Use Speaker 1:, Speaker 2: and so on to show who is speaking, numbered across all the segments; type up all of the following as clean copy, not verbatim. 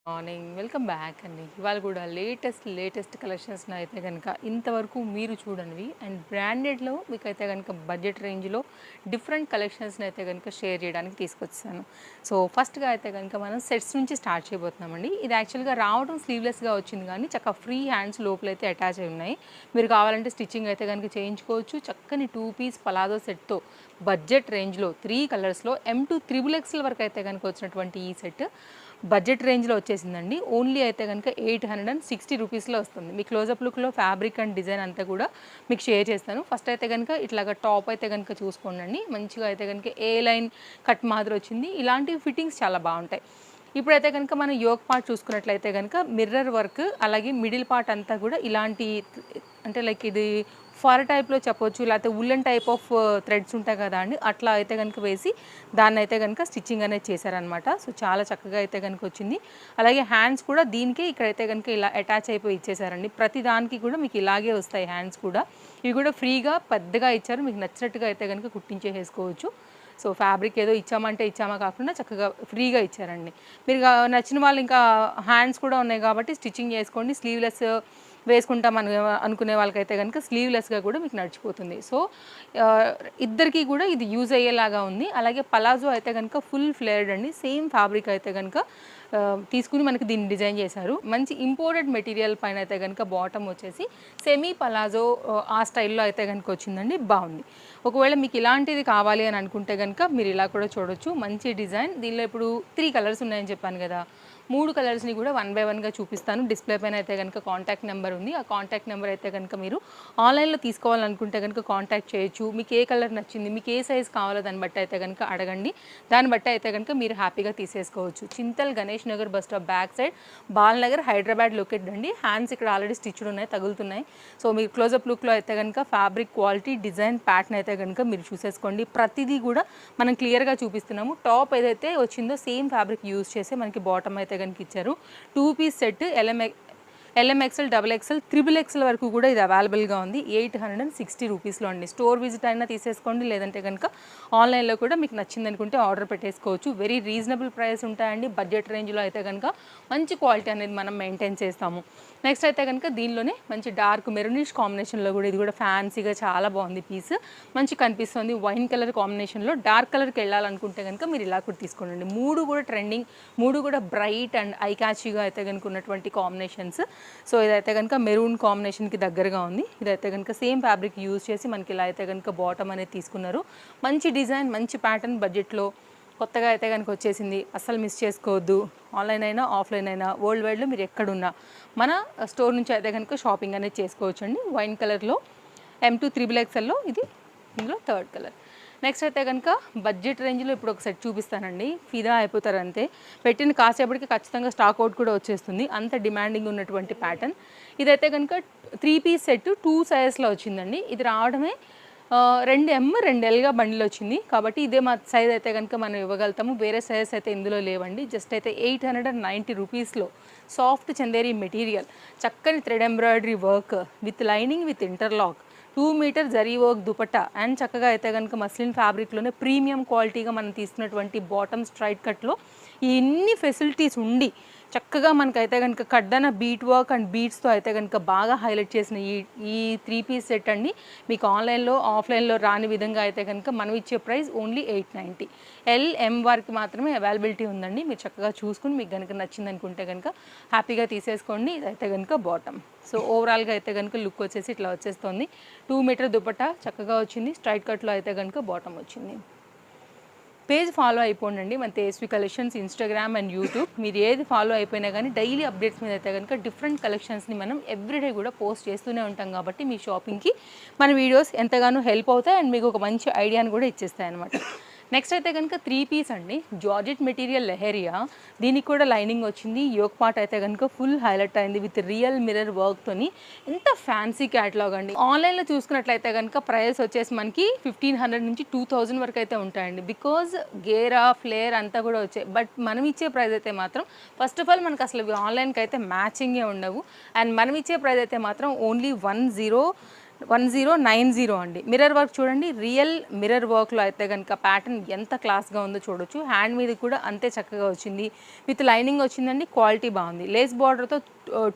Speaker 1: Morning welcome back అండి. ఇవాళ కూడా లేటెస్ట్ కలెక్షన్స్ అయితే కనుక ఇంతవరకు మీరు చూడనివి అండ్ బ్రాండెడ్లో మీకైతే కనుక బడ్జెట్ రేంజ్లో డిఫరెంట్ కలెక్షన్స్ని అయితే కనుక షేర్ చేయడానికి తీసుకొచ్చాను. సో ఫస్ట్గా అయితే కనుక మనం సెట్స్ నుంచి స్టార్ట్ చేయబోతున్నామండి. ఇది యాక్చువల్గా రావడం స్లీవ్లెస్గా వచ్చింది, కానీ చక్కగా ఫ్రీ హ్యాండ్స్ లోపలైతే అటాచ్ అయి ఉన్నాయి. మీరు కావాలంటే స్టిచ్చింగ్ అయితే కనుక చేయించుకోవచ్చు. చక్కని 2 పీస్ పలాజో సెట్తో బడ్జెట్ రేంజ్లో 3 కలర్స్లో M2 XXL వరకు అయితే కనుక వచ్చినటువంటి ఈ సెట్ బడ్జెట్ రేంజ్లో వచ్చేసిందండి. ఓన్లీ అయితే కనుక 860 రూపీస్లో వస్తుంది. మీ క్లోజప్ లుక్లో ఫ్యాబ్రిక్ అండ్ డిజైన్ అంతా కూడా మీకు షేర్ చేస్తాను. ఫస్ట్ అయితే కనుక ఇట్లాగా టాప్ అయితే కనుక చూసుకోండి. మంచిగా అయితే కనుక ఏ లైన్ కట్ మాదిరి వచ్చింది. ఇలాంటి ఫిట్టింగ్స్ చాలా బాగుంటాయి. ఇప్పుడైతే కనుక మనం యోక్ పార్ట్ చూసుకున్నట్లయితే కనుక మిర్రర్ వర్క్, అలాగే మిడిల్ పార్ట్ అంతా కూడా ఇలాంటి, అంటే లైక్ ఇది ఫర్ టైప్లో చెప్పొచ్చు, లేకపోతే ఉల్లెన్ టైప్ ఆఫ్ థ్రెడ్స్ ఉంటాయి కదా అండి, అట్లా అయితే కనుక వేసి దాన్ని అయితే కనుక స్టిచ్చింగ్ అనేది చేశారనమాట. సో చాలా చక్కగా అయితే కనుక వచ్చింది. అలాగే హ్యాండ్స్ కూడా దీనికే ఇక్కడైతే కనుక ఇలా అటాచ్ అయిపోయి ఇచ్చేసారండి. ప్రతి దానికి కూడా మీకు ఇలాగే వస్తాయి హ్యాండ్స్ కూడా. ఇవి కూడా ఫ్రీగా పెద్దగా ఇచ్చారు, మీకు నచ్చినట్టుగా అయితే కనుక కుట్టించేసుకోవచ్చు. సో ఫ్యాబ్రిక్ ఏదో ఇచ్చామంటే ఇచ్చామా కాకుండా చక్కగా ఫ్రీగా ఇచ్చారండి. మీరు నచ్చిన వాళ్ళు ఇంకా హ్యాండ్స్ కూడా ఉన్నాయి కాబట్టి స్టిచ్చింగ్ చేసుకోండి. స్లీవ్లెస్ వేసుకుంటాం అనుకునే వాళ్ళకైతే కనుక స్లీవ్లెస్గా కూడా మీకు నడిచిపోతుంది. సో ఇద్దరికి కూడా ఇది యూజ్ అయ్యేలాగా ఉంది. అలాగే పలాజో అయితే కనుక ఫుల్ ఫ్లేర్డ్ అండి. సేమ్ ఫ్యాబ్రిక్ అయితే కనుక తీసుకుని మనకి దీన్ని డిజైన్ చేశారు. మంచి ఇంపోర్టెడ్ మెటీరియల్ పైన అయితే కనుక బాటమ్ వచ్చేసి సెమీ పలాజో ఆ స్టైల్లో అయితే కనుక వచ్చిందండి. బాగుంది. ఒకవేళ మీకు ఇలాంటిది కావాలి అని అనుకుంటే కనుక మీరు ఇలా కూడా చూడొచ్చు. మంచి డిజైన్. దీనిలో ఇప్పుడు 3 కలర్స్ ఉన్నాయని చెప్పాను కదా, 3 కలర్స్ని కూడా 1 బై 1గా చూపిస్తాను. డిస్ప్లే పైన అయితే కనుక కాంటాక్ట్ నెంబర్ ఉంది. ఆ కాంటాక్ట్ నెంబర్ అయితే కనుక మీరు ఆన్లైన్లో తీసుకోవాలనుకుంటే కనుక కాంటాక్ట్ చేయొచ్చు. మీకు ఏ కలర్ నచ్చింది, మీకు ఏ సైజ్ కావాలో దాన్ని బట్టి అయితే కనుక అడగండి. దాన్ని బట్టి అయితే కనుక మీరు హ్యాపీగా తీసేసుకోవచ్చు. Chintal Ganesh Nagar bus stop back side Balanagar Hyderabad locate అండి. హ్యాండ్స్ ఇక్కడ ఆల్రెడీ స్టిచ్డ్ ఉన్నాయి, తగులుతున్నాయి. సో మీరు క్లోజప్ లుక్లో అయితే కనుక ఫ్యాబ్రిక్ క్వాలిటీ, డిజైన్, ప్యాటర్న్ అయితే కనుక మీరు చూసేసుకోండి. ప్రతిదీ కూడా మనం క్లియర్గా చూపిస్తున్నాము. టాప్ ఏదైతే వచ్చిందో సేమ్ ఫ్యాబ్రిక్ యూజ్ చేసి మనకి బాటమ్ అయితే కనుక ఇచ్చారు. 2 piece set LMXL, XXL, XXL వరకు కూడా ఇది అవైలబుల్గా ఉంది. 860 రూపీస్లో అండి. స్టోర్ విజిట్ అయినా తీసేసుకోండి, లేదంటే కనుక ఆన్లైన్లో కూడా మీకు నచ్చింది అనుకుంటే ఆర్డర్ పెట్టేసుకోవచ్చు. వెరీ రీజనబుల్ ప్రైస్ ఉంటాయండి. బడ్జెట్ రేంజ్లో అయితే కనుక మంచి క్వాలిటీ అనేది మనం మెయింటైన్ చేస్తాము. నెక్స్ట్ అయితే కనుక దీనిలోనే మంచి డార్క్ మెరూనిష్ కాంబినేషన్లో కూడా ఇది కూడా ఫ్యాన్సీగా చాలా బాగుంది పీస్. మంచి కనిపిస్తుంది. వైన్ కలర్ కాంబినేషన్లో డార్క్ కలర్కి వెళ్ళాలనుకుంటే కనుక మీరు ఇలా కూడా తీసుకోండి. 3 కూడా ట్రెండింగ్, 3 కూడా బ్రైట్ అండ్ ఐ క్యాచీగా అయితే కనుక ఉన్నటువంటి కాంబినేషన్స్. సో ఇదైతే కనుక మెరూన్ కాంబినేషన్కి దగ్గరగా ఉంది. ఇదైతే కనుక సేమ్ ఫ్యాబ్రిక్ యూజ్ చేసి మనకి ఇలా అయితే కనుక బాటమ్ అనేది తీసుకున్నారు. మంచి డిజైన్, మంచి ప్యాటర్న్, బడ్జెట్లో కొత్తగా అయితే కనుక వచ్చేసింది. అస్సలు మిస్ చేసుకోవద్దు. ఆన్లైన్ అయినా ఆఫ్లైన్ అయినా వరల్డ్ వైడ్లో మీరు ఎక్కడున్నా మన స్టోర్ నుంచి అయితే కనుక షాపింగ్ అనేది చేసుకోవచ్చు అండి. వైన్ కలర్లో M2 XXLలో ఇది, ఇందులో 3rd కలర్. నెక్స్ట్ అయితే కనుక బడ్జెట్ రేంజ్లో ఇప్పుడు ఒక సెట్ చూపిస్తానండి. ఫిదా అయిపోతారు అంతే. పెట్టిన కాసేపటికి ఖచ్చితంగా స్టాక్ అవుట్ కూడా వచ్చేస్తుంది. అంత డిమాండింగ్ ఉన్నటువంటి ప్యాటర్న్. ఇదైతే కనుక 3 పీస్ సెట్ 2 సైజెస్లో వచ్చిందండి. ఇది రావడమే 2M 2Lగా బండిల్ వచ్చింది కాబట్టి ఇదే మా సైజ్ అయితే కనుక మనం ఇవ్వగలుగుతాము. వేరే సైజెస్ అయితే ఇందులో లేవండి. జస్ట్ అయితే 890 రూపీస్లో సాఫ్ట్ చందేరి మెటీరియల్, చక్కని thread embroidery work with lining with interlock, 2 metre zari work dupatta and చక్కగా అయితే కనుక మస్లిన్ ఫ్యాబ్రిక్లోనే ప్రీమియం క్వాలిటీగా మనం తీసుకున్నటువంటి బాటమ్ స్ట్రైట్ కట్లో ఇన్ని ఫెసిలిటీస్ ఉండి చక్కగా మనకైతే కనుక కడ్డన బీట్ వర్క్ అండ్ బీట్స్తో అయితే కనుక బాగా హైలైట్ చేసిన ఈ 3 పీస్ సెట్ అండి. మీకు ఆన్లైన్లో ఆఫ్లైన్లో రాని విధంగా అయితే కనుక మనం ఇచ్చే ప్రైస్ ఓన్లీ 890. LM వారికి మాత్రమే అవైలబిలిటీ ఉందండి. మీరు చక్కగా చూసుకుని మీకు కనుక నచ్చింది అనుకుంటే కనుక హ్యాపీగా తీసేసుకోండి. ఇదైతే కనుక బాటమ్. సో ఓవరాల్గా అయితే కనుక లుక్ వచ్చేసి ఇట్లా వచ్చేస్తుంది. 2 మీటర్ దుపట్టా చక్కగా వచ్చింది. స్ట్రైట్ కట్లో అయితే కనుక బాటమ్ వచ్చింది. పేజ్ ఫాలో అయిపోండి మన Tejaswi collections Instagram and YouTube. మీరు ఏది ఫాలో అయిపోయినా కానీ డైలీ అప్డేట్స్ మీద అయితే కనుక డిఫరెంట్ కలెక్షన్స్ని మనం ఎవ్రీడే కూడా పోస్ట్ చేస్తూనే ఉంటాం కాబట్టి మీ షాపింగ్కి మన వీడియోస్ ఎంతగానో హెల్ప్ అవుతాయి అండ్ మీకు ఒక మంచి ఐడియాని కూడా ఇచ్చేస్తాయి అనమాట. నెక్స్ట్ అయితే కనుక 3 పీస్ అండి. Georgette material leheriya. దీనికి కూడా లైనింగ్ వచ్చింది. యోక్ పార్ట్ అయితే కనుక ఫుల్ హైలైట్ అయింది విత్ రియల్ మిర్రర్ వర్క్తోని. ఎంత ఫ్యాన్సీ క్యాటలాగ్ అండి. ఆన్లైన్లో చూసుకున్నట్లయితే కనుక ప్రైస్ వచ్చేసి మనకి 1500 నుంచి 2000 వరకు అయితే ఉంటాయండి. బికాజ్ గేరా ఫ్లేర్ అంతా కూడా వచ్చాయి. బట్ మనం ఇచ్చే ప్రైస్ అయితే మాత్రం ఫస్ట్ ఆఫ్ ఆల్ మనకు అసలు ఆన్లైన్కి అయితే మ్యాచింగే ఉండవు. అండ్ మనం ఇచ్చే ప్రైస్ అయితే మాత్రం ఓన్లీ 10 1090 అండి. మిర్రర్ వర్క్ చూడండి, రియల్ మిర్రర్ వర్క్లో అయితే కనుక ప్యాటర్న్ ఎంత క్లాస్గా ఉందో చూడొచ్చు. హ్యాండ్ మీద కూడా అంతే చక్కగా వచ్చింది, విత్ లైనింగ్ వచ్చిందండి. క్వాలిటీ బాగుంది. లేస్ బార్డర్తో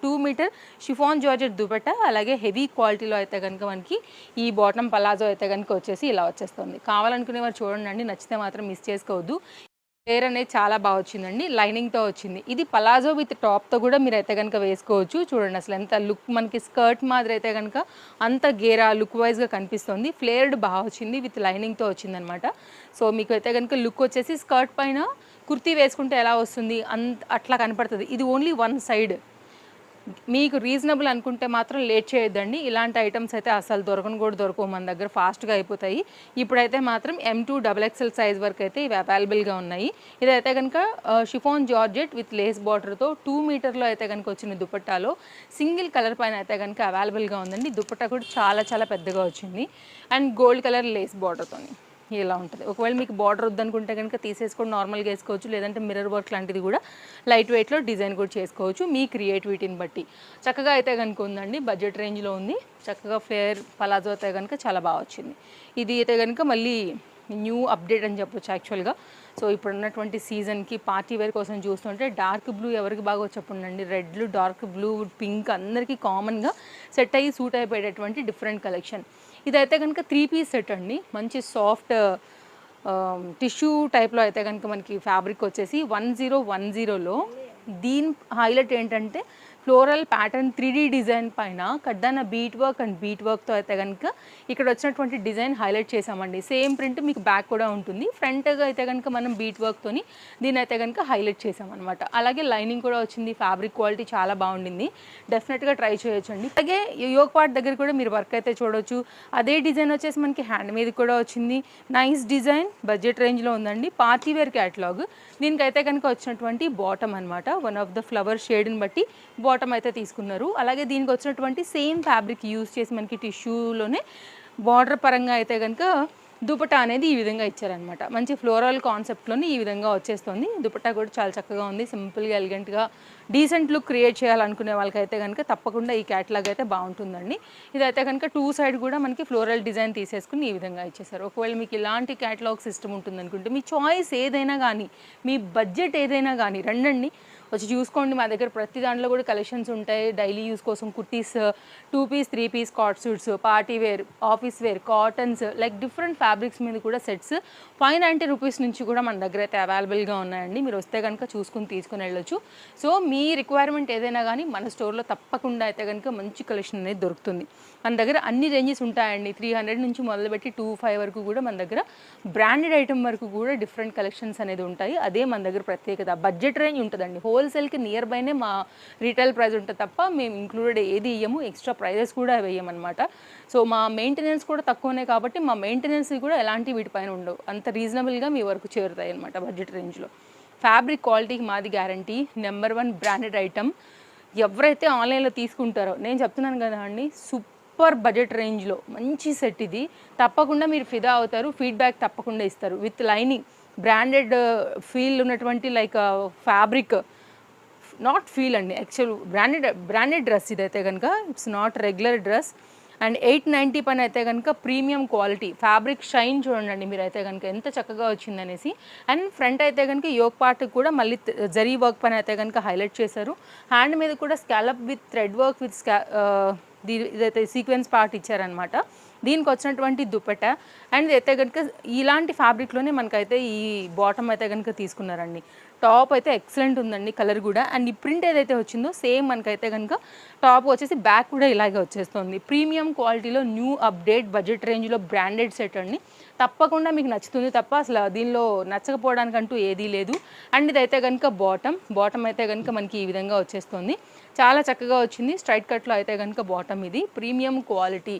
Speaker 1: 2 మీటర్ షిఫాన్ జార్జెట్ దుపట్టా, అలాగే హెవీ క్వాలిటీలో అయితే కనుక మనకి ఈ బాటమ్ పలాజో అయితే కనుక వచ్చేసి ఇలా వచ్చేస్తుంది. కావాలనుకునే వారు చూడండి, నచ్చితే మాత్రం మిస్ చేసుకోవద్దు. లేయర్ అనేది చాలా బాగా వచ్చిందండి, లైనింగ్తో వచ్చింది. ఇది పలాజో విత్ టాప్తో కూడా మీరు అయితే కనుక వేసుకోవచ్చు. చూడండి అసలు ఎంత లుక్, మనకి స్కర్ట్ మాదిరి అయితే కనుక అంత గేరా లుక్ వైజ్గా కనిపిస్తుంది. ఫ్లేర్డ్ బాగా వచ్చింది, విత్ లైనింగ్తో వచ్చిందనమాట. సో మీకు అయితే కనుక లుక్ వచ్చేసి స్కర్ట్ పైన కుర్తీ వేసుకుంటే ఎలా వస్తుంది అట్లా కనపడుతుంది. ఇది ఓన్లీ వన్ సైడ్. మీకు రీజనబుల్ అనుకుంటే మాత్రం లేట్ చేయొద్దండి. ఇలాంటి ఐటమ్స్ అయితే అసలు దొరకవు, మన దగ్గర ఫాస్ట్గా అయిపోతాయి. ఇప్పుడైతే మాత్రం M2 XXL సైజ్ వరకు అయితే ఇవి అవైలబుల్గా ఉన్నాయి. ఇదైతే కనుక షిఫాన్ జార్జెట్ విత్ లేస్ బార్డర్తో 2 మీటర్లో అయితే కనుక వచ్చిన దుపట్టాలో సింగిల్ కలర్ పైన అయితే కనుక అవైలబుల్గా ఉందండి. దుపట్టా కూడా చాలా చాలా పెద్దగా వచ్చింది, అండ్ గోల్డ్ కలర్ లేస్ బార్డర్తో ఇలా ఉంటుంది. ఒకవేళ మీకు బార్డర్ వద్దనుకుంటే కనుక తీసేసుకొని నార్మల్గా వేసుకోవచ్చు, లేదంటే మిర్రర్ వర్క్ లాంటిది కూడా లైట్ వెయిట్లో డిజైన్ కూడా చేసుకోవచ్చు మీ క్రియేటివిటీని బట్టి. చక్కగా అయితే కనుక ఉందండి, బడ్జెట్ రేంజ్లో ఉంది. చక్కగా ఫ్లేర్ పలాజో అయితే కనుక చాలా బాగా వచ్చింది. ఇది అయితే కనుక మళ్ళీ న్యూ అప్డేట్ అని చెప్పొచ్చు యాక్చువల్గా. సో ఇప్పుడు ఉన్నటువంటి సీజన్కి పార్టీ వేర్ కోసం చూస్తుంటే డార్క్ బ్లూ ఎవరికి బాగా చెప్పండి, రెడ్లు, డార్క్ బ్లూ, పింక్ అందరికీ కామన్గా సెట్ అయ్యి సూట్ అయిపోయేటటువంటి డిఫరెంట్ కలెక్షన్. ఇదైతే కనుక 3 పీస్ సెట్ అండి. మంచి సాఫ్ట్ టిష్యూ టైప్లో అయితే కనుక మనకి ఫ్యాబ్రిక్ వచ్చేసి 1010లో. దీని హైలైట్ ఏంటంటే ఫ్లోరల్ ప్యాటర్న్ 3D డిజైన్ పైన కడ్డాన బీట్ వర్క్ అండ్ బీట్ వర్క్తో అయితే కనుక ఇక్కడ వచ్చినటువంటి డిజైన్ హైలైట్ చేసామండి. సేమ్ ప్రింట్ మీకు బ్యాక్ కూడా ఉంటుంది. ఫ్రంట్గా అయితే కనుక మనం బీట్ వర్క్తోని దీని అయితే కనుక హైలైట్ చేసామన్నమాట. అలాగే లైనింగ్ కూడా వచ్చింది. ఫ్యాబ్రిక్ క్వాలిటీ చాలా బాగుండింది, డెఫినెట్గా ట్రై చేయొచ్చండి. అలాగే యోక్ పార్ట్ దగ్గర కూడా మీరు వర్క్ అయితే చూడవచ్చు. అదే డిజైన్ వచ్చేసి మనకి హ్యాండ్ మీద కూడా వచ్చింది. నైస్ డిజైన్, బడ్జెట్ రేంజ్లో ఉందండి. Party wear catalogue. దీనికైతే కనుక వచ్చినటువంటి బాటమ్ అనమాట, వన్ ఆఫ్ ద ఫ్లవర్ షేడ్ని బట్టి బాటమ్ అయితే తీసుకున్నారు. అలాగే దీనికి వచ్చినటువంటి సేమ్ ఫ్యాబ్రిక్ యూజ్ చేసి మనకి టిష్యూలోనే బార్డర్ పరంగా అయితే కనుక దుపట్టా అనేది ఈ విధంగా ఇచ్చారనమాట. మంచి ఫ్లోరల్ కాన్సెప్ట్లోని ఈ విధంగా వచ్చేస్తుంది. దుపట్టా కూడా చాలా చక్కగా ఉంది, సింపుల్గా ఎలిగెంట్గా డీసెంట్ లుక్ క్రియేట్ చేయాలనుకునే వాళ్ళకైతే కనుక తప్పకుండా ఈ క్యాటలాగ్ అయితే బాగుంటుందండి. ఇదైతే కనుక 2 సైడ్ కూడా మనకి ఫ్లోరల్ డిజైన్ తీసేసుకుని ఈ విధంగా ఇచ్చేసారు. ఒకవేళ మీకు ఇలాంటి క్యాటలాగ్ సిస్టమ్ ఉంటుందనుకుంటే మీ చాయిస్ ఏదైనా కానీ, మీ బడ్జెట్ ఏదైనా కానీ రండి, వచ్చి చూసుకోండి. మా దగ్గర ప్రతి దాంట్లో కూడా కలెక్షన్స్ ఉంటాయి. డైలీ యూస్ కోసం kurtis, 2 piece 3 piece cord suits, party wear, office wear, cottons, like different fabrics మీద కూడా సెట్స్ 590 రూపీస్ నుంచి కూడా మన దగ్గర అయితే అవైలబుల్గా ఉన్నాయండి. మీరు వస్తే కనుక చూసుకుని తీసుకుని వెళ్ళొచ్చు. సో మీ రిక్వైర్మెంట్ ఏదైనా కానీ మన స్టోర్లో తప్పకుండా అయితే కనుక మంచి కలెక్షన్ అనేది దొరుకుతుంది. మన దగ్గర అన్ని రేంజెస్ ఉంటాయండి. 300 నుంచి మొదలుపెట్టి 25 వరకు కూడా మన దగ్గర బ్రాండెడ్ ఐటమ్ వరకు కూడా డిఫరెంట్ కలెక్షన్స్ అనేది ఉంటాయి. అదే మన దగ్గర ప్రత్యేకత. బడ్జెట్ రేంజ్ ఉంటుందండి. హోల్సేల్కి నియర్ బైనే మా రీటైల్ ప్రైస్ ఉంటుంది తప్ప మేము ఇంక్లూడెడ్ ఏది ఇయ్యము, ఎక్స్ట్రా ప్రైజెస్ కూడా వేయమన్నమాట. సో మా మెయింటెనెన్స్ కూడా తక్కువనే కాబట్టి మా మెయింటెనెన్స్ కూడా ఎలాంటి వీటిపైన ఉండవు, అంత రీజనబుల్గా మీ వరకు చేరుతాయి అనమాట బడ్జెట్ రేంజ్లో. ఫ్యాబ్రిక్ క్వాలిటీకి మాది గ్యారంటీ, నెంబర్ 1 బ్రాండెడ్ ఐటమ్. ఎవరైతే ఆన్లైన్లో తీసుకుంటారో, నేను చెప్తున్నాను కదా అండి, సూపర్ బడ్జెట్ రేంజ్లో మంచి సెట్ ఇది. తప్పకుండా మీరు ఫిదా అవుతారు, ఫీడ్బ్యాక్ తప్పకుండా ఇస్తారు. విత్ లైనింగ్, బ్రాండెడ్ ఫీల్ ఉన్నటువంటి లైక్ ఫ్యాబ్రిక్, నాట్ ఫీల్ అండి, యాక్చువల్ బ్రాండెడ్ డ్రెస్ ఇదైతే కనుక. It's not regular dress. And 890 పైన అయితే కనుక ప్రీమియం క్వాలిటీ ఫ్యాబ్రిక్ షైన్ చూడండి మీరు అయితే కనుక ఎంత చక్కగా వచ్చిందనేసి. అండ్ ఫ్రంట్ అయితే కనుక యోక్ పార్ట్ కూడా మళ్ళీ జరీ వర్క్ పైన అయితే కనుక హైలైట్ చేశారు. హ్యాండ్ మీద కూడా scallop with thread work with ఇదైతే సీక్వెన్స్ పార్ట్ ఇచ్చారనమాట. దీనికి వచ్చినటువంటి దుపట్టా. అండ్ అయితే కనుక ఇలాంటి ఫ్యాబ్రిక్లోనే మనకైతే ఈ బాటమ్ అయితే కనుక తీసుకున్నారండి. టాప్ అయితే ఎక్సలెంట్ ఉందండి, కలర్ కూడా. అండ్ ఈ ప్రింట్ ఏదైతే వచ్చిందో సేమ్ మనకైతే కనుక టాప్ వచ్చేసి బ్యాక్ కూడా ఇలాగే వచ్చేస్తుంది. ప్రీమియం క్వాలిటీలో న్యూ అప్డేట్ బడ్జెట్ రేంజ్లో బ్రాండెడ్ సెట్ అండి. తప్పకుండా మీకు నచ్చుతుంది తప్ప అసలు దీనిలో నచ్చకపోవడానికంటూ ఏదీ లేదు. అండ్ ఇదైతే కనుక బాటమ్ అయితే కనుక మనకి ఈ విధంగా వచ్చేస్తుంది. చాలా చక్కగా వచ్చింది. స్ట్రైట్ కట్లో అయితే కనుక బాటమ్ ఇది premium quality.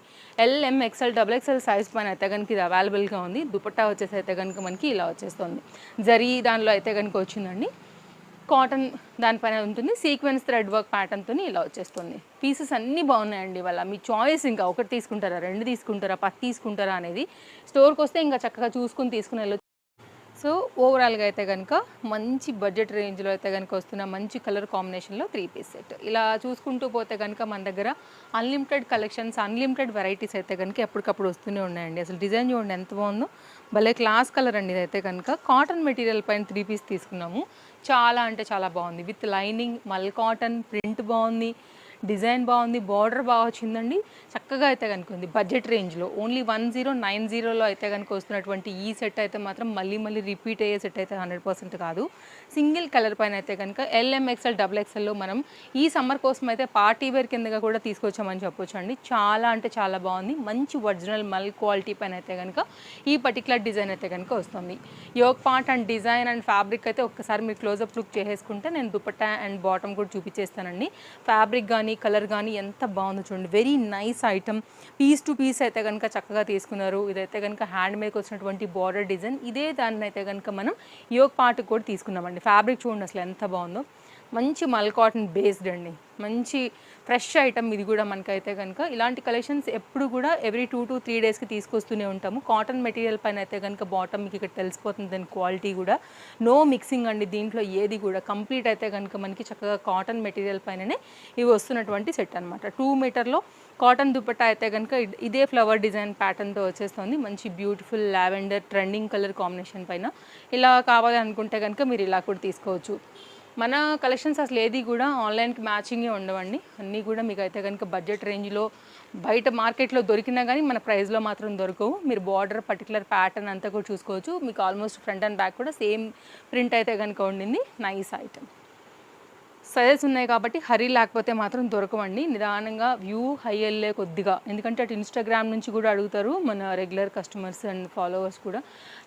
Speaker 1: LM XL XXL size పైన అయితే కనుక ఇది అవైలబుల్గా ఉంది. దుపట్టా వచ్చేసి అయితే కనుక మనకి ఇలా వచ్చేస్తుంది. జరీ దానిలో అయితే కనుక వచ్చిందండి. కాటన్ దానిపైన ఉంటుంది. సీక్వెన్స్ థ్రెడ్ వర్క్ ప్యాటర్న్తో ఇలా వచ్చేస్తుంది. పీసెస్ అన్నీ బాగున్నాయండి. వాళ్ళ మీ చాయిస్, ఇంకా ఒకటి తీసుకుంటారా, 2 తీసుకుంటారా, 10 తీసుకుంటారా అనేది స్టోర్కి వస్తే ఇంకా చక్కగా చూసుకుని తీసుకుని వెళ్ళొచ్చు. సో ఓవరాల్గా అయితే కనుక మంచి బడ్జెట్ రేంజ్లో అయితే కనుక వస్తున్న మంచి కలర్ కాంబినేషన్లో 3 పీస్ సెట్. ఇలా చూసుకుంటూ పోతే కనుక మన దగ్గర అన్లిమిటెడ్ కలెక్షన్స్, అన్లిమిటెడ్ వెరైటీస్ అయితే కనుక ఎప్పటికప్పుడు వస్తూనే ఉన్నాయండి. అసలు డిజైన్ చూడండి ఎంత బాగుందో, భలే క్లాస్ కలర్ అండి. ఇదైతే కనుక కాటన్ మెటీరియల్ పైన 3 పీస్ తీసుకున్నాము. చాలా అంటే చాలా బాగుంది. విత్ లైనింగ్, మల్ కాటన్, ప్రింట్ బాగుంది, డిజైన్ బాగుంది, బార్డర్ బాగా వచ్చిందండి. చక్కగా అయితే కనుక ఉంది బడ్జెట్ రేంజ్లో. ఓన్లీ 1090లో అయితే కనుక వస్తున్నటువంటి ఈ సెట్ అయితే మాత్రం మళ్ళీ మళ్ళీ రిపీట్ అయ్యే సెట్ అయితే 100% కాదు. సింగిల్ కలర్ పైన అయితే కనుక LMXL XXLలో మనం ఈ సమ్మర్ కోసం అయితే పార్టీ వేర్ కిందగా కూడా తీసుకొచ్చామని చెప్పొచ్చు అండి. చాలా అంటే చాలా బాగుంది. మంచి ఒరిజినల్ మల్ క్వాలిటీ పైన అయితే కనుక ఈ పర్టికులర్ డిజైన్ అయితే కనుక వస్తుంది. Yoke part and design and fabric అయితే ఒక్కసారి మీరు క్లోజప్ లుక్ చేసేసుకుంటే నేను దుపట్టా అండ్ బాటమ్ కూడా చూపించేస్తానండి. ఫ్యాబ్రిక్ కానీ కలర్ కానీ ఎంత బాగుందో చూడండి. Very nice item. Piece to piece అయితే కనుక చక్కగా తీసుకున్నారు. ఇదైతే కనుక హ్యాండ్ మేక్ వచ్చినటువంటి బార్డర్ డిజైన్. ఇదే దాన్ని అయితే కనుక మనం యోక్ పార్ట్ కూడా తీసుకున్నామండి. ఫ్యాబ్రిక్ చూడండి అసలు ఎంత బాగుందో. మంచి మల్ కాటన్ బేస్డ్ అండి. మంచి ఫ్రెష్ ఐటమ్ ఇది కూడా మనకైతే కనుక. ఇలాంటి కలెక్షన్స్ ఎప్పుడు కూడా ఎవ్రీ 2 to 3 డేస్కి తీసుకొస్తూనే ఉంటాము. కాటన్ మెటీరియల్ పైన అయితే కనుక బాటమ్ మీకు ఇక్కడ తెలిసిపోతుంది. దాని క్వాలిటీ కూడా నో మిక్సింగ్ అండి. దీంట్లో ఏది కూడా కంప్లీట్ అయితే కనుక మనకి చక్కగా కాటన్ మెటీరియల్ పైననే ఇవి వస్తున్నటువంటి సెట్ అనమాట. 2 మీటర్లో కాటన్ దుపట్టా అయితే కనుక ఇదే ఫ్లవర్ డిజైన్ ప్యాటర్న్తో వచ్చేస్తుంది. మంచి beautiful lavender trending colour combination పైన ఇలా కావాలి అనుకుంటే కనుక మీరు ఇలా కూడా తీసుకోవచ్చు. మన కలెక్షన్స్ అసలు ఏది కూడా ఆన్లైన్కి మ్యాచింగే ఉండవండి. అన్నీ కూడా మీకు అయితే కనుక బడ్జెట్ రేంజ్లో బయట మార్కెట్లో దొరికినా కానీ మన ప్రైస్లో మాత్రం దొరకవు. మీరు బార్డర్ పర్టికులర్ ప్యాటర్న్ అంతా కూడా చూసుకోవచ్చు. మీకు ఆల్మోస్ట్ ఫ్రంట్ అండ్ బ్యాక్ కూడా సేమ్ ప్రింట్ అయితే కనుక ఉండింది. Nice item. సైజెస్ ఉన్నాయి కాబట్టి హరీ లేకపోతే మాత్రం దొరకవండి. నిదానంగా వ్యూ హై వెళ్ళే కొద్దిగా, ఎందుకంటే అటు ఇన్స్టాగ్రామ్ నుంచి కూడా అడుగుతారు మన రెగ్యులర్ కస్టమర్స్ అండ్ ఫాలోవర్స్ కూడా.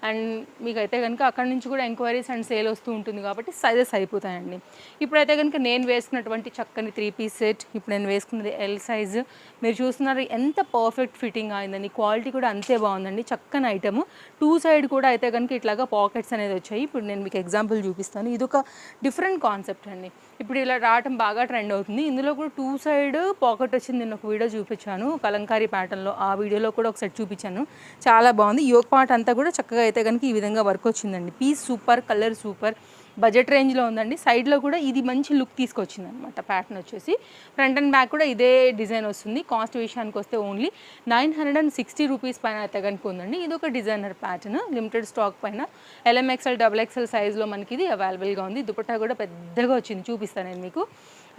Speaker 1: అండ్ మీకైతే కనుక అక్కడ నుంచి కూడా ఎంక్వైరీస్ అండ్ సేల్ వస్తూ ఉంటుంది కాబట్టి సైజెస్ అయిపోతాయండి. ఇప్పుడైతే కనుక నేను వేసుకున్నటువంటి చక్కని 3 పీస్ సెట్, ఇప్పుడు నేను వేసుకున్నది L సైజ్. మీరు చూస్తున్నారు ఎంత పర్ఫెక్ట్ ఫిట్టింగ్ అయిందండి. క్వాలిటీ కూడా అంతే బాగుందండి. చక్కని ఐటమ్. 2 సైడ్ కూడా అయితే కనుక ఇట్లాగా పాకెట్స్ అనేది వచ్చాయి. ఇప్పుడు నేను మీకు ఎగ్జాంపుల్ చూపిస్తాను. ఇది ఒక డిఫరెంట్ కాన్సెప్ట్ అండి. ఇప్పుడు ఇలా రావటం బాగా ట్రెండ్ అవుతుంది. ఇందులో కూడా 2 సైడ్ పాకెట్ వచ్చింది. నేను ఒక వీడియో చూపించాను కలంకారీ ప్యాటర్న్లో. ఆ వీడియోలో కూడా ఒకసారి చూపించాను. చాలా బాగుంది. యోక్ పార్ట్ అంతా కూడా చక్కగా అయితే కనుక ఈ విధంగా వర్క్ వచ్చిందండి. Piece super, colour super, budget రేంజ్లో ఉందండి. సైడ్లో కూడా ఇది మంచి లుక్ తీసుకొచ్చింది అనమాట. ప్యాటర్న్ వచ్చేసి ఫ్రంట్ అండ్ బ్యాక్ కూడా ఇదే డిజైన్ వస్తుంది. కాస్ట్ విషయానికి వస్తే ఓన్లీ 960 రూపీస్ పైన అయితే కనుక ఉందండి. ఇది ఒక డిజైనర్ ప్యాటర్న్, లిమిటెడ్ స్టాక్ పైన LMXL XXL సైజ్లో మనకి ఇది అవైలబుల్గా ఉంది. దుపట్టా కూడా పెద్దగా వచ్చింది, చూపిస్తాను నేను మీకు.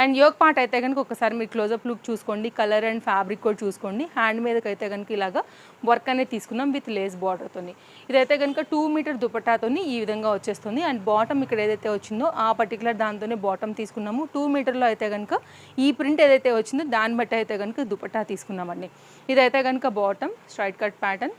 Speaker 1: అండ్ యోక్ పార్ట్ అయితే కనుక ఒకసారి మీరు క్లోజప్ లుక్ చూసుకోండి. కలర్ అండ్ ఫ్యాబ్రిక్ కూడా చూసుకోండి. హ్యాండ్ మీదకి అయితే కనుక ఇలాగా వర్క్ అనేది తీసుకున్నాం విత్ లేస్ బార్డర్తో. ఇదైతే కనుక 2 మీటర్ దుపట్టాతో ఈ విధంగా వచ్చేస్తుంది. అండ్ బాటమ్ ఇక్కడ ఏదైతే వచ్చిందో ఆ పర్టికులర్ దాంతోనే బాటమ్ తీసుకున్నాము. 2 మీటర్లో అయితే కనుక ఈ ప్రింట్ ఏదైతే వచ్చిందో దాన్ని బట్టి అయితే కనుక దుపట్టా తీసుకున్నామండి. ఇదైతే కనుక బాటమ్ స్ట్రైట్ కట్ ప్యాటర్న్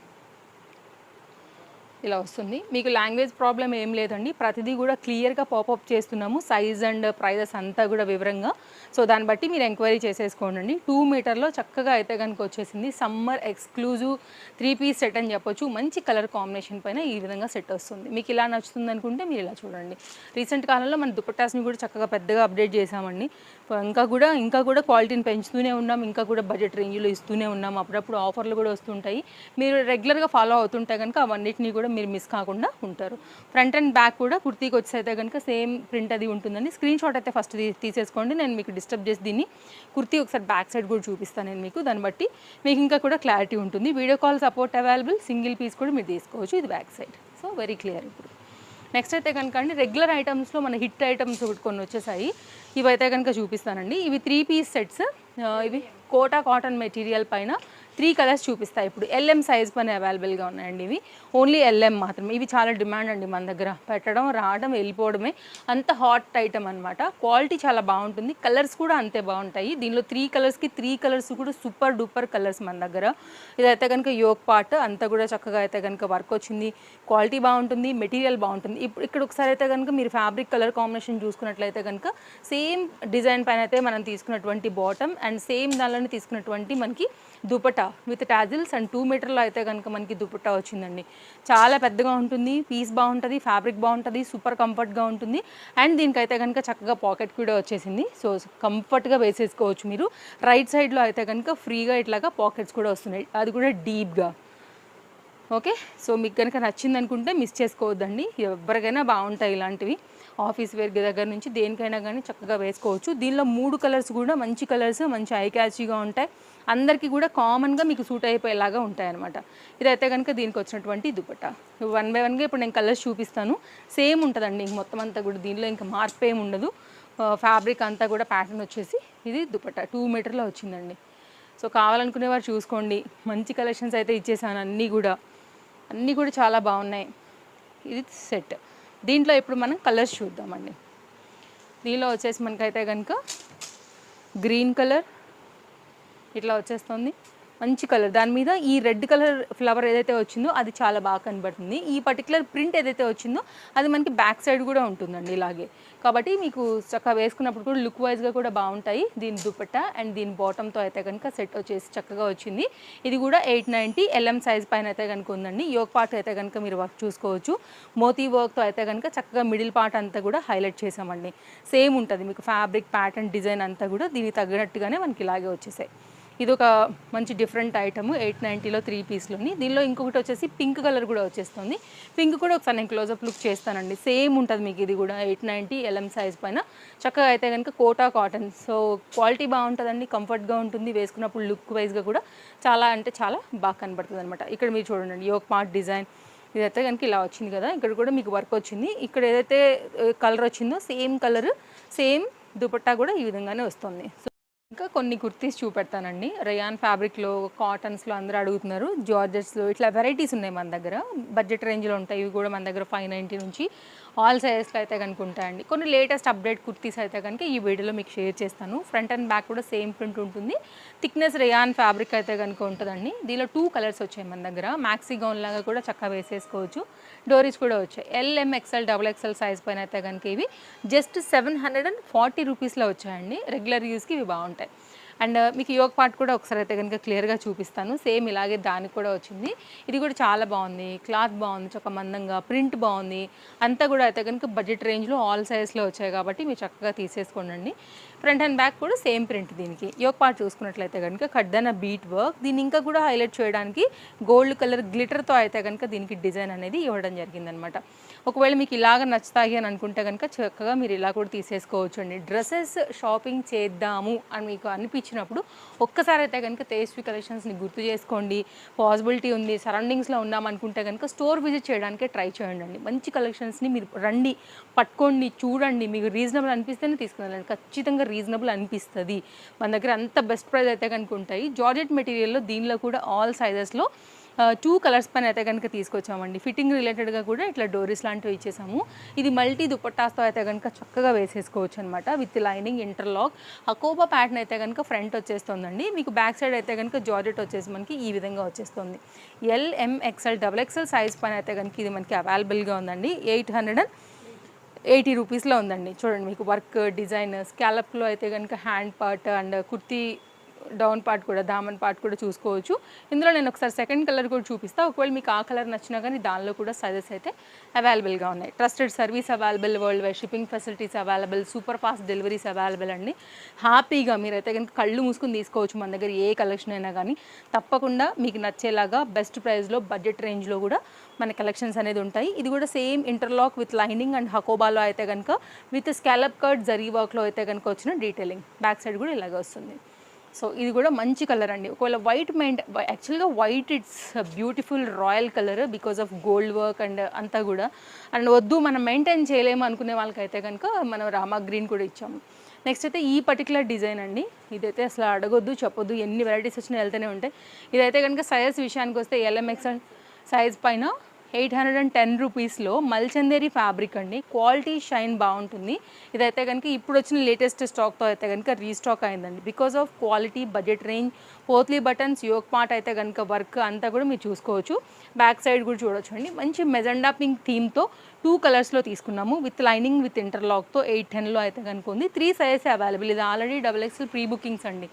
Speaker 1: ఇలా వస్తుంది. మీకు లాంగ్వేజ్ ప్రాబ్లం ఏం లేదండి. ప్రతిదీ కూడా క్లియర్గా పాపప్ చేస్తున్నాము. సైజ్ అండ్ ప్రైజెస్ అంతా కూడా వివరంగా. సో దాన్ని బట్టి మీరు ఎంక్వైరీ చేసేసుకోండి. 2 మీటర్లో చక్కగా అయితే కనుక వచ్చేసింది. సమ్మర్ ఎక్స్క్లూజివ్ 3 పీస్ సెట్ అని చెప్పొచ్చు. మంచి కలర్ కాంబినేషన్ పైన ఈ విధంగా సెట్ వస్తుంది. మీకు ఇలా నచ్చుతుంది అనుకుంటే మీరు ఇలా చూడండి. రీసెంట్ కాలంలో మన దుపట్టాస్ని కూడా చక్కగా పెద్దగా అప్డేట్ చేసామండి. ఇంకా కూడా క్వాలిటీని పెంచుతూనే ఉన్నాం. ఇంకా కూడా బడ్జెట్ రేంజ్లో ఇస్తూనే ఉన్నాం. అప్పుడప్పుడు ఆఫర్లు కూడా వస్తుంటాయి. మీరు రెగ్యులర్గా ఫాలో అవుతుంటే కనుక అవన్నిటిని కూడా మీరు మిస్ కాకుండా ఉంటారు. ఫ్రంట్ అండ్ బ్యాక్ కూడా కుర్తీకి వచ్చి అయితే కనుక సేమ్ ప్రింట్ అది ఉంటుందండి. స్క్రీన్ షాట్ అయితే ఫస్ట్ తీసేసుకోండి. నేను మీకు డిస్టర్బ్ చేసి దీన్ని కుర్తీ ఒకసారి బ్యాక్ సైడ్ కూడా చూపిస్తాను నేను మీకు. దాన్ని బట్టి మీకు ఇంకా కూడా క్లారిటీ ఉంటుంది. Video call support available. Single piece కూడా మీరు తీసుకోవచ్చు. ఇది back side. So very clear. ఇప్పుడు నెక్స్ట్ అయితే కనుక అండి రెగ్యులర్ ఐటమ్స్లో మన హిట్ ఐటమ్స్ కొన్ని వచ్చేసాయి. ఇవైతే కనుక చూపిస్తానండి. ఇవి 3 పీస్ సెట్స్. ఇవి కోటా కాటన్ మెటీరియల్ పైన 3 కలర్స్ చూపిస్తాయి. ఇప్పుడు LM సైజ్ పైన అవైలబుల్గా ఉన్నాయండి. ఇవి ఓన్లీ LM మాత్రమే. ఇవి చాలా డిమాండ్ అండి మన దగ్గర. పెట్టడం, రావడం, వెళ్ళిపోవడమే అంత హాట్ ఐటమ్ అనమాట. క్వాలిటీ చాలా బాగుంటుంది. కలర్స్ కూడా అంతే బాగుంటాయి. దీనిలో 3 కలర్స్కి 3 కలర్స్ కూడా సూపర్ డూపర్ కలర్స్ మన దగ్గర. ఇదైతే కనుక యోక్ పార్ట్ అంతా కూడా చక్కగా అయితే కనుక వర్క్ వచ్చింది. క్వాలిటీ బాగుంటుంది, మెటీరియల్ బాగుంటుంది. ఇప్పుడు ఇక్కడ ఒకసారి అయితే కనుక మీరు ఫ్యాబ్రిక్ కలర్ కాంబినేషన్ చూసుకున్నట్లయితే కనుక సేమ్ డిజైన్ పైన అయితే మనం తీసుకున్నటువంటి బాటమ్ అండ్ సేమ్ దానిలోనే తీసుకున్నటువంటి మనకి దుపట్టా విత్ టాజిల్స్ అండ్ 2 మీటర్లో అయితే కనుక మనకి దుపట్టా వచ్చిందండి. చాలా పెద్దగా ఉంటుంది. పీస్ బాగుంటుంది, ఫ్యాబ్రిక్ బాగుంటుంది, సూపర్ కంఫర్ట్గా ఉంటుంది. అండ్ దీనికైతే కనుక చక్కగా పాకెట్ కూడా వచ్చేసింది. సో కంఫర్ట్గా వేసేసుకోవచ్చు మీరు. రైట్ సైడ్లో అయితే కనుక ఫ్రీగా ఇట్లాగా పాకెట్స్ కూడా వస్తున్నాయి. అది కూడా డీప్గా. ఓకే. సో మీకు కనుక నచ్చింది అనుకుంటే మిస్ చేసుకోవద్దండి. ఎవరికైనా బాగుంటాయి ఇలాంటివి. ఆఫీస్ వేర్ దగ్గర నుంచి దేనికైనా కానీ చక్కగా వేసుకోవచ్చు. దీనిలో 3 కలర్స్ కూడా మంచి కలర్స్, మంచి ఐ క్యాచీగా ఉంటాయి. అందరికీ కూడా కామన్గా మీకు సూట్ అయిపోయేలాగా ఉంటాయన్నమాట. ఇదైతే కనుక దీనికి వచ్చినటువంటి దుపట్టా. వన్ బై వన్గా ఇప్పుడు నేను కలర్స్ చూపిస్తాను. సేమ్ ఉంటుందండి మొత్తం అంతా కూడా, దీనిలో ఇంకా మార్పు ఏమి ఉండదు. ఫ్యాబ్రిక్ అంతా కూడా ప్యాటర్న్ వచ్చేసి ఇది దుపట్టా 2 మీటర్లో వచ్చిందండి. సో కావాలనుకునే వారు చూసుకోండి. మంచి కలెక్షన్స్ అయితే ఇచ్చేసాను అన్నీ కూడా చాలా బాగున్నాయి. ఇది సెట్. దీంట్లో ఇప్పుడు మనం కలర్స్ చూద్దామండి. దీనిలో వచ్చేసి మనకైతే కనుక గ్రీన్ కలర్ ఇట్లా వచ్చేస్తుంది, మంచి కలర్. దాని మీద ఈ రెడ్ కలర్ ఫ్లవర్ ఏదైతే వచ్చిందో అది చాలా బాగా కనబడుతుంది. ఈ పర్టికులర్ ప్రింట్ ఏదైతే వచ్చిందో అది మనకి బ్యాక్ సైడ్ కూడా ఉంటుందండి ఇలాగే. కాబట్టి మీకు చక్కగా వేసుకున్నప్పుడు కూడా లుక్ వైజ్గా కూడా బాగుంటాయి. దీని దుపట్టా అండ్ దీని బాటంతో అయితే కనుక సెట్ వచ్చేసి చక్కగా వచ్చింది. ఇది కూడా 890 LM సైజ్ పైన అయితే కనుక ఉందండి. యోక్ పార్ట్ అయితే కనుక మీరు వర్క్ చూసుకోవచ్చు. మోతీ వర్క్తో అయితే కనుక చక్కగా మిడిల్ పార్ట్ అంతా కూడా హైలైట్ చేసామండి. సేమ్ ఉంటుంది మీకు ఫ్యాబ్రిక్ ప్యాటర్న్ డిజైన్ అంతా కూడా దీనికి తగ్గట్టుగానే మనకి ఇలాగే వచ్చేసాయి. ఇది ఒక మంచి డిఫరెంట్ ఐటమ్ 890లో 3 పీస్లోని. దీనిలో ఇంకొకటి వచ్చేసి పింక్ కలర్ కూడా వచ్చేస్తుంది. పింక్ కూడా ఒకసారి నేను క్లోజప్ లుక్ చేస్తానండి. సేమ్ ఉంటుంది మీకు ఇది కూడా 890 LM సైజ్ పైన. చక్కగా అయితే కనుక కోటా కాటన్. సో క్వాలిటీ బాగుంటుందండి, కంఫర్ట్గా ఉంటుంది, వేసుకున్నప్పుడు లుక్ వైజ్గా కూడా చాలా అంటే చాలా బాగా కనబడుతుంది అనమాట. ఇక్కడ మీరు చూడండి యోక్ పార్ట్ డిజైన్ ఇదైతే కనుక ఇలా వచ్చింది కదా, ఇక్కడ కూడా మీకు వర్క్ వచ్చింది. ఇక్కడ ఏదైతే కలర్ వచ్చిందో సేమ్ కలర్ సేమ్ దుపట్టా కూడా ఈ విధంగానే వస్తుంది. ఇంకా కొన్ని కుర్తీస్ చూపెడతానండి. రయాన్ ఫ్యాబ్రిక్లో, కాటన్స్లో అందరూ అడుగుతున్నారు. జార్జెట్స్లో ఇట్లా వెరైటీస్ ఉన్నాయి మన దగ్గర. బడ్జెట్ రేంజ్లో ఉంటాయి. ఇవి కూడా మన దగ్గర 590 నుంచి ఆల్ సైజెస్లో అయితే కనుక ఉంటాయండి. కొన్ని లేటెస్ట్ అప్డేట్ కుర్తీస్ అయితే కనుక ఈ వీడియోలో మీకు షేర్ చేస్తాను. ఫ్రంట్ అండ్ బ్యాక్ కూడా సేమ్ ప్రింట్ ఉంటుంది. థిక్నెస్ రయాన్ ఫ్యాబ్రిక్ అయితే కనుక ఉంటుందండి. దీనిలో 2 కలర్స్ వచ్చాయి మన దగ్గర. మ్యాక్సీ గౌన్ లాగా కూడా చక్కగా వేసేసుకోవచ్చు. డోరీస్ కూడా వచ్చాయి. LM XL XXL సైజ్ పైన అయితే కనుక ఇవి జస్ట్ 740 రూపీస్లో వచ్చాయండి. రెగ్యులర్ యూస్కి ఇవి బాగుంటాయి. అండ్ మీకు యోక్ పార్ట్ కూడా ఒకసారి అయితే కనుక క్లియర్గా చూపిస్తాను. సేమ్ ఇలాగే దానికి కూడా వచ్చింది. ఇది కూడా చాలా బాగుంది, క్లాత్ బాగుంది, చక్క మందంగా, ప్రింట్ బాగుంది. అంతా కూడా అయితే కనుక బడ్జెట్ రేంజ్లో ఆల్ సైజ్లో వచ్చాయి కాబట్టి మీరు చక్కగా తీసేసుకోండి. ఫ్రంట్ అండ్ బ్యాక్ కూడా సేమ్ ప్రింట్. దీనికి యోక్ పార్ట్ చూసుకున్నట్లయితే కనుక కడ్దన బీట్ వర్క్. దీన్ని ఇంకా కూడా హైలైట్ చేయడానికి గోల్డ్ కలర్ గ్లిటర్తో అయితే కనుక దీనికి డిజైన్ అనేది ఇవ్వడం జరిగిందనమాట. ఒకవేళ మీకు ఇలాగ నచ్చుతాయి అని అనుకుంటే కనుక చక్కగా మీరు ఇలా కూడా తీసేసుకోవచ్చు అండి. డ్రెస్సెస్ షాపింగ్ చేద్దాము అని మీకు అనిపించినప్పుడు ఒక్కసారి అయితే కనుక తేజస్వి కలెక్షన్స్ని గుర్తు చేసుకోండి. పాసిబిలిటీ ఉంది, సరౌండింగ్స్లో ఉన్నామనుకుంటే కనుక స్టోర్ విజిట్ చేయడానికే ట్రై చేయండి. మంచి కలెక్షన్స్ని మీరు రండి, పట్టుకోండి, చూడండి. మీకు రీజనబుల్ అనిపిస్తేనే తీసుకున్నారండి. ఖచ్చితంగా రీజనబుల్ అనిపిస్తుంది. మన దగ్గర అంత బెస్ట్ ప్రైస్ అయితే కనుక ఉంటాయి. జార్జెట్ మెటీరియల్లో దీనిలో కూడా ఆల్ సైజెస్లో 2 కలర్స్ పైన అయితే కనుక తీసుకొచ్చామండి. ఫిట్టింగ్ రిలేటెడ్గా కూడా ఇట్లా డోరీస్ లాంటివి ఇచ్చేసాము. ఇది మల్టీ దుపట్టాస్తో అయితే కనుక చక్కగా వేసేసుకోవచ్చు అనమాట. With lining interlock Hakoba pattern అయితే కనుక ఫ్రంట్ వచ్చేస్తుందండి. మీకు బ్యాక్ సైడ్ అయితే కనుక జార్జెట్ వచ్చేసి మనకి ఈ విధంగా వచ్చేస్తుంది. LM XL XXL సైజ్ పైన అయితే కనుక ఇది మనకి అవైలబుల్గా ఉందండి. 880 రూపీస్లో ఉందండి. చూడండి మీకు వర్క్ డిజైన్ స్కాలప్లో అయితే కనుక hand part and kurti down part కూడా, దామన్ పార్ట్ కూడా చూసుకోవచ్చు. ఇందులో నేను ఒకసారి సెకండ్ కలర్ కూడా చూపిస్తాను. ఒకవేళ మీకు ఆ కలర్ నచ్చినా కానీ దానిలో కూడా సైజెస్ అయితే అవైలబుల్గా ఉన్నాయి. Trusted service available, world wide shipping facilities available, super fast deliveries available అండి. హ్యాపీగా మీరైతే కనుక కళ్ళు మూసుకుని తీసుకోవచ్చు మన దగ్గర ఏ కలెక్షన్ అయినా కానీ. తప్పకుండా మీకు నచ్చేలాగా బెస్ట్ ప్రైస్లో బడ్జెట్ రేంజ్లో కూడా మన కలెక్షన్స్ అనేది ఉంటాయి. ఇది కూడా same interlock with lining and హకోబాలో అయితే కనుక విత్ స్కాలప్ కట్ జరీ వర్క్లో అయితే కనుక వచ్చిన డీటెయిలింగ్. బ్యాక్ సైడ్ కూడా ఇలాగే వస్తుంది. సో ఇది కూడా మంచి కలర్ అండి. ఒకవేళ వైట్ యాక్చువల్గా white it's beautiful royal colour because of gold work and అంతా కూడా. అండ్ వద్దు మనం మెయింటైన్ చేయలేము అనుకునే వాళ్ళకైతే కనుక మనం రామా గ్రీన్ కూడా ఇచ్చాము. నెక్స్ట్ అయితే ఈ పర్టికులర్ డిజైన్ అండి. ఇదైతే అసలు అడగొద్దు, చెప్పొద్దు, ఎన్ని వెరైటీస్ వచ్చినా వెళ్తూనే ఉంటాయి. ఇదైతే కనుక సైజ్ విషయానికి వస్తే LM XL సైజ్ పైన 810 రూపీస్లో మల్చందేరి ఫ్యాబ్రిక్ అండి. క్వాలిటీ షైన్ బాగుంటుంది. ఇదైతే కనుక ఇప్పుడు వచ్చిన లేటెస్ట్ స్టాక్తో అయితే కనుక రీస్టాక్ అయిందండి. Because of quality, budget range, potli buttons, yoke part అయితే కనుక వర్క్ అంతా కూడా మీరు చూసుకోవచ్చు. బ్యాక్ సైడ్ కూడా చూడొచ్చు అండి. మంచి మెజెండా పింక్ థీమ్తో 2 కలర్స్లో తీసుకున్నాము. విత్ లైనింగ్ విత్ ఇంటర్లాక్తో 810లో అయితే కనుక ఉంది. 3 సైజెస్ అవైలబుల్. ఇది ఆల్రెడీ XXL ప్రీ బుకింగ్స్ అండి.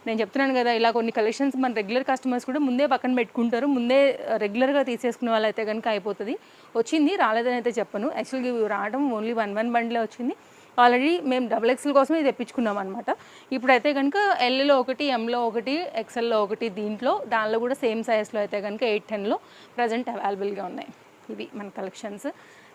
Speaker 1: నేను చెప్తున్నాను కదా, ఇలా కొన్ని కలెక్షన్స్ మన రెగ్యులర్ కస్టమర్స్ కూడా ముందే పక్కన పెట్టుకుంటారు. ముందే రెగ్యులర్గా తీసేసుకునే వాళ్ళు అయితే కనుక అయిపోతుంది. వచ్చింది, రాలేదని అయితే చెప్పను. యాక్చువల్గా ఇవి రావడం ఓన్లీ 1 బండిలే వచ్చింది. ఆల్రెడీ మేము డబుల్ ఎక్స్ఎల్ కోసమే ఇది తెప్పించుకున్నాం అనమాట. ఇప్పుడైతే కనుక ఎల్లో ఒకటి, ఎంలో ఒకటి, ఎక్స్ఎల్లో ఒకటి, దానిలో కూడా సేమ్ సైజ్లో అయితే కనుక 8-10లో ప్రజెంట్ అవైలబుల్గా ఉన్నాయి. ఇవి మన కలెక్షన్స్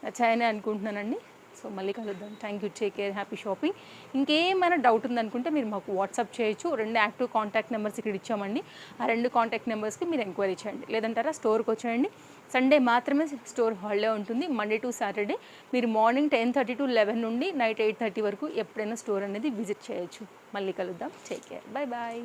Speaker 1: నచ్చాయని అనుకుంటున్నానండి. సో మళ్ళీ కలుద్దాం. Thank you, take care, happy shopping. ఇంకేమైనా డౌట్ ఉందనుకుంటే మీరు మాకు వాట్సాప్ చేయొచ్చు. 2 యాక్టివ్ కాంటాక్ట్ నెంబర్స్ ఇక్కడ ఇచ్చామండి. ఆ 2 కాంటాక్ట్ నెంబర్స్కి మీరు ఎంక్వైరీ చేయండి. లేదంటారా స్టోర్కి వచ్చేయండి. సండే మాత్రమే స్టోర్ హాలిడే ఉంటుంది. మండే టు సాటర్డే మీరు మార్నింగ్ 10:30 to 11 నుండి నైట్ 8:30 వరకు ఎప్పుడైనా స్టోర్ అనేది విజిట్ చేయొచ్చు. మళ్ళీ కలుద్దాం. Take care, bye bye.